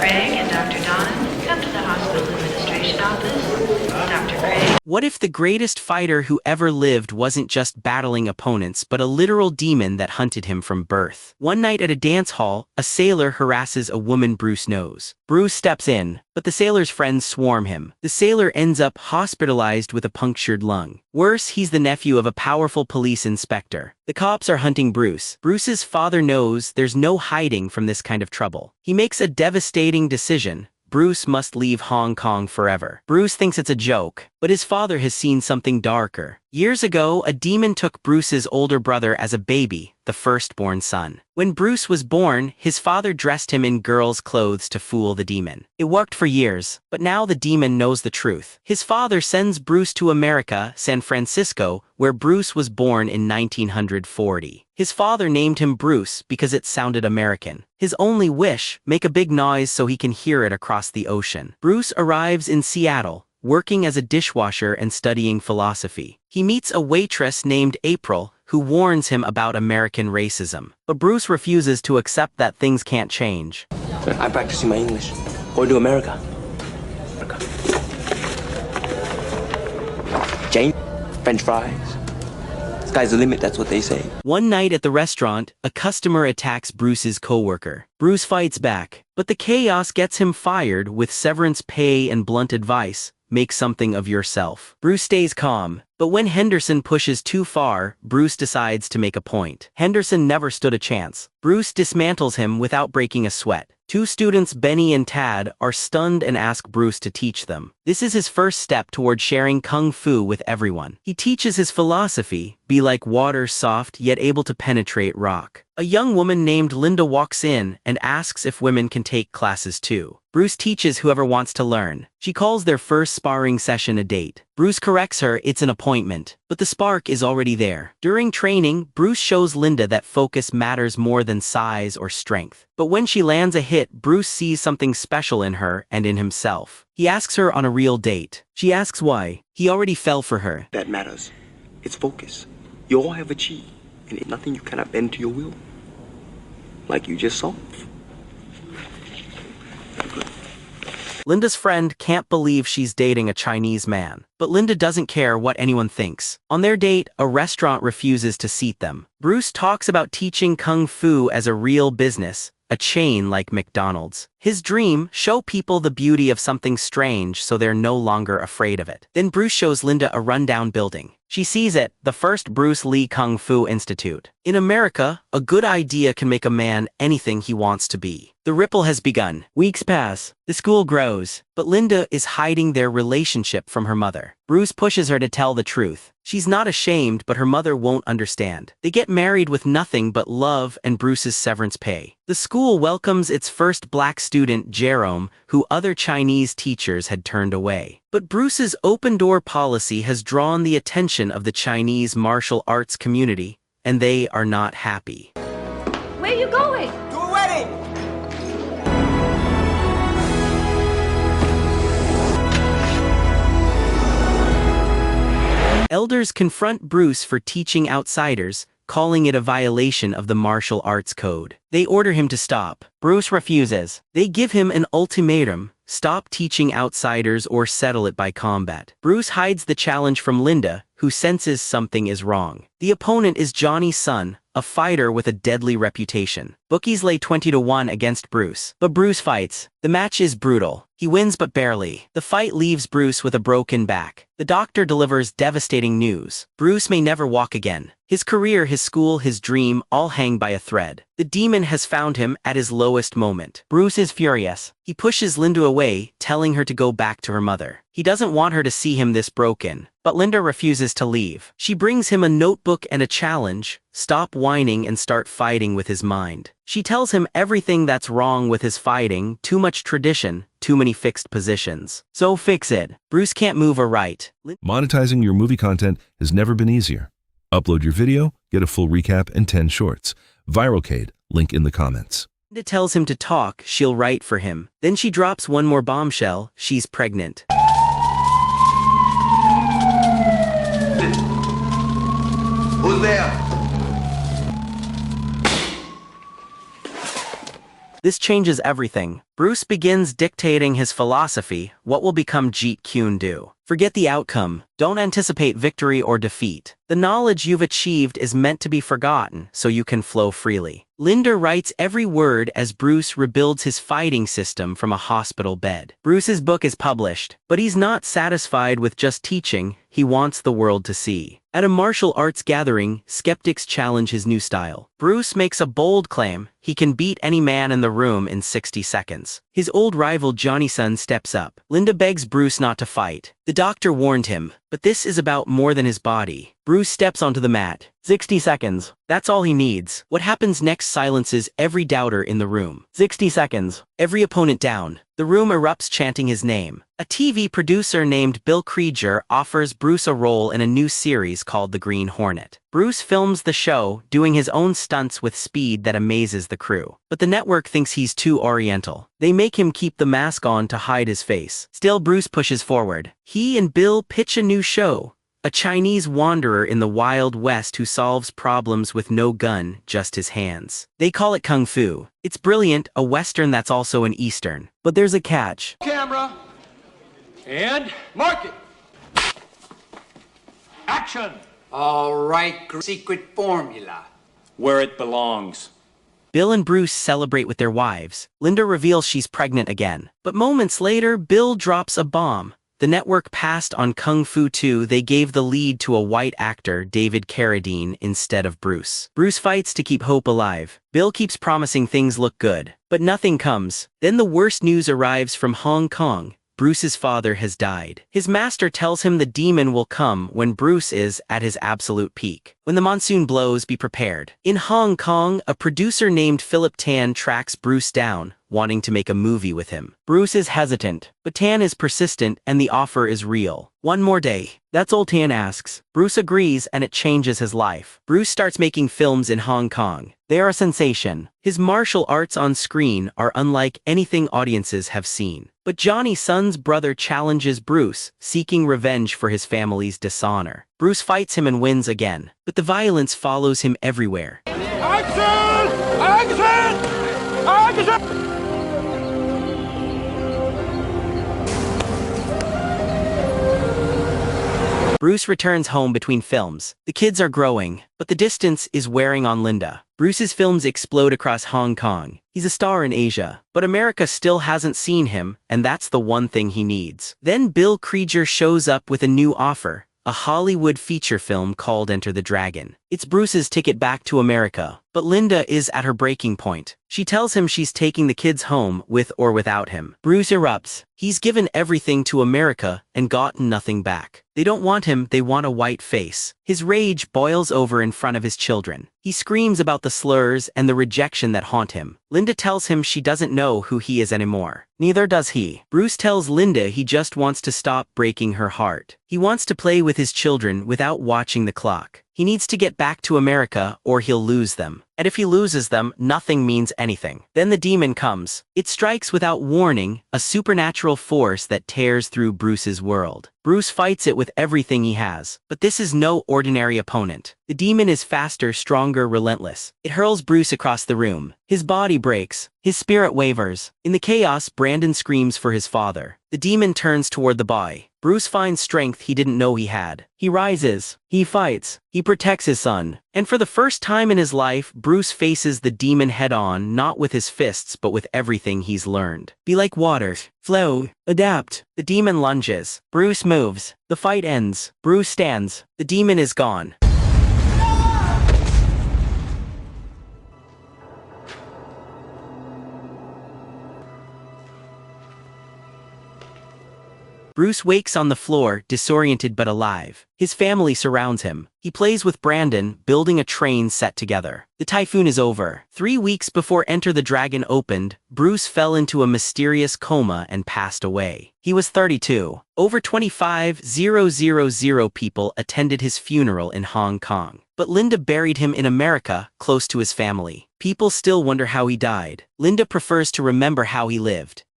Craig and Dr. Donovan, come to the hospital administration office. Dr. Craig. What if the greatest fighter who ever lived wasn't just battling opponents, but a literal demon that hunted him from birth? One night at a dance hall, a sailor harasses a woman Bruce knows. Bruce steps in, but the sailor's friends swarm him. The sailor ends up hospitalized with a punctured lung. Worse, he's the nephew of a powerful police inspector. The cops are hunting Bruce. Bruce's father knows there's no hiding from this kind of trouble. He makes a devastating decision. Bruce must leave Hong Kong forever. Bruce thinks it's a joke, but his father has seen something darker. Years ago, a demon took Bruce's older brother as a baby, the firstborn son. When Bruce was born, his father dressed him in girls' clothes to fool the demon. It worked for years, but now the demon knows the truth. His father sends Bruce to America, San Francisco, where Bruce was born in 1940. His father named him Bruce because it sounded American. His only wish, make a big noise so he can hear it across the ocean. Bruce arrives in Seattle, working as a dishwasher and studying philosophy. He meets a waitress named April, who warns him about American racism. But Bruce refuses to accept that things can't change. I'm practicing my English. Going to America. Jane, French fries. Sky's the limit, that's what they say. One night at the restaurant, a customer attacks Bruce's coworker. Bruce fights back, but the chaos gets him fired with severance pay and blunt advice. Make something of yourself. Bruce stays calm, but when Henderson pushes too far, Bruce decides to make a point. Henderson never stood a chance. Bruce dismantles him without breaking a sweat. Two students, Benny and Tad, are stunned and ask Bruce to teach them. This is his first step toward sharing kung fu with everyone. He teaches his philosophy, be like water, soft yet able to penetrate rock. A young woman named Linda walks in and asks if women can take classes too. Bruce teaches whoever wants to learn. She calls their first sparring session a date. Bruce corrects her it's an appointment, but the spark is already there. During training, Bruce shows Linda that focus matters more than size or strength. But when she lands a hit, Bruce sees something special in her and in himself. He asks her on a real date. She asks why. He already fell for her. That matters. It's focus. You all have achieved, and it's nothing you cannot bend to your will. Like you just saw. Linda's friend can't believe she's dating a Chinese man, but Linda doesn't care what anyone thinks. On their date, a restaurant refuses to seat them. Bruce talks about teaching kung fu as a real business, a chain like McDonald's. His dream, show people the beauty of something strange so they're no longer afraid of it. Then Bruce shows Linda a rundown building. She sees it, the first Bruce Lee Kung Fu Institute. In America, a good idea can make a man anything he wants to be. The ripple has begun. Weeks pass. The school grows, but Linda is hiding their relationship from her mother. Bruce pushes her to tell the truth. She's not ashamed, but her mother won't understand. They get married with nothing but love and Bruce's severance pay. The school welcomes its first black student, Jerome, who other Chinese teachers had turned away. But Bruce's open-door policy has drawn the attention of the Chinese martial arts community, and they are not happy. Where are you going? To a wedding! Elders confront Bruce for teaching outsiders, calling it a violation of the martial arts code. They order him to stop. Bruce refuses. They give him an ultimatum: stop teaching outsiders or settle it by combat. Bruce hides the challenge from Linda, who senses something is wrong. The opponent is Johnny's son, a fighter with a deadly reputation. Bookies lay 20-1 against Bruce. But Bruce fights. The match is brutal. He wins but barely. The fight leaves Bruce with a broken back. The doctor delivers devastating news. Bruce may never walk again. His career, his school, his dream, all hang by a thread. The demon has found him at his lowest moment. Bruce is furious. He pushes Linda away, telling her to go back to her mother. He doesn't want her to see him this broken. But Linda refuses to leave. She brings him a notebook and a challenge: stop whining and start fighting with his mind. She tells him everything that's wrong with his fighting: too much tradition, too many fixed positions. So fix it. Bruce can't move or write. Monetizing your movie content has never been easier. Upload your video, get a full recap and 10 shorts. Viralcade, link in the comments. Linda tells him to talk, she'll write for him. Then she drops one more bombshell: she's pregnant. Who's there? This changes everything. Bruce begins dictating his philosophy, what will become Jeet Kune Do. Forget the outcome. Don't anticipate victory or defeat. The knowledge you've achieved is meant to be forgotten, so you can flow freely. Linda writes every word as Bruce rebuilds his fighting system from a hospital bed. Bruce's book is published, but he's not satisfied with just teaching, he wants the world to see. At a martial arts gathering, skeptics challenge his new style. Bruce makes a bold claim: he can beat any man in the room in 60 seconds. His old rival Johnny Sun steps up. Linda begs Bruce not to fight. The doctor warned him, but this is about more than his body. Bruce steps onto the mat. 60 seconds. That's all he needs. What happens next silences every doubter in the room. 60 seconds. Every opponent down. The room erupts chanting his name. A TV producer named Bill Krieger offers Bruce a role in a new series called The Green Hornet. Bruce films the show, doing his own stunts with speed that amazes the crew. But the network thinks he's too oriental. They make him keep the mask on to hide his face. Still, Bruce pushes forward. He and Bill pitch a new show. A Chinese wanderer in the Wild West who solves problems with no gun, just his hands. They call it Kung Fu. It's brilliant, a Western that's also an Eastern. But there's a catch. Camera. And mark it. Action. All right, secret formula. Where it belongs. Bill and Bruce celebrate with their wives. Linda reveals she's pregnant again. But moments later, Bill drops a bomb. The network passed on Kung Fu 2. They gave the lead to a white actor, David Carradine, instead of Bruce. Bruce fights to keep hope alive. Bill keeps promising things look good, but nothing comes. Then the worst news arrives from Hong Kong. Bruce's father has died. His master tells him the demon will come when Bruce is at his absolute peak. When the monsoon blows, be prepared. In Hong Kong, a producer named Philip Tan tracks Bruce down, wanting to make a movie with him. Bruce is hesitant, but Tan is persistent and the offer is real. One more day. That's all Tan asks. Bruce agrees and it changes his life. Bruce starts making films in Hong Kong. They are a sensation. His martial arts on screen are unlike anything audiences have seen. But Johnny Sun's brother challenges Bruce, seeking revenge for his family's dishonor. Bruce fights him and wins again, but the violence follows him everywhere. Action! Action! Action! Bruce returns home between films. The kids are growing, but the distance is wearing on Linda. Bruce's films explode across Hong Kong. He's a star in Asia, but America still hasn't seen him, and that's the one thing he needs. Then Bill Krieger shows up with a new offer, a Hollywood feature film called Enter the Dragon. It's Bruce's ticket back to America, but Linda is at her breaking point. She tells him she's taking the kids home with or without him. Bruce erupts. He's given everything to America and gotten nothing back. They don't want him, they want a white face. His rage boils over in front of his children. He screams about the slurs and the rejection that haunt him. Linda tells him she doesn't know who he is anymore. Neither does he. Bruce tells Linda he just wants to stop breaking her heart. He wants to play with his children without watching the clock. He needs to get back to America or he'll lose them. And if he loses them, nothing means anything. Then the demon comes. It strikes without warning, a supernatural force that tears through Bruce's world. Bruce fights it with everything he has, but this is no ordinary opponent. The demon is faster, stronger, relentless. It hurls Bruce across the room. His body breaks. His spirit wavers. In the chaos, Brandon screams for his father. The demon turns toward the boy. Bruce finds strength he didn't know he had. He rises. He fights. He protects his son. And for the first time in his life, Bruce faces the demon head-on, not with his fists but with everything he's learned. Be like water. Flow. Adapt. The demon lunges. Bruce moves. The fight ends. Bruce stands. The demon is gone. Bruce wakes on the floor, disoriented but alive. His family surrounds him. He plays with Brandon, building a train set together. The typhoon is over. 3 weeks before Enter the Dragon opened, Bruce fell into a mysterious coma and passed away. He was 32. Over 25,000 people attended his funeral in Hong Kong. But Linda buried him in America, close to his family. People still wonder how he died. Linda prefers to remember how he lived.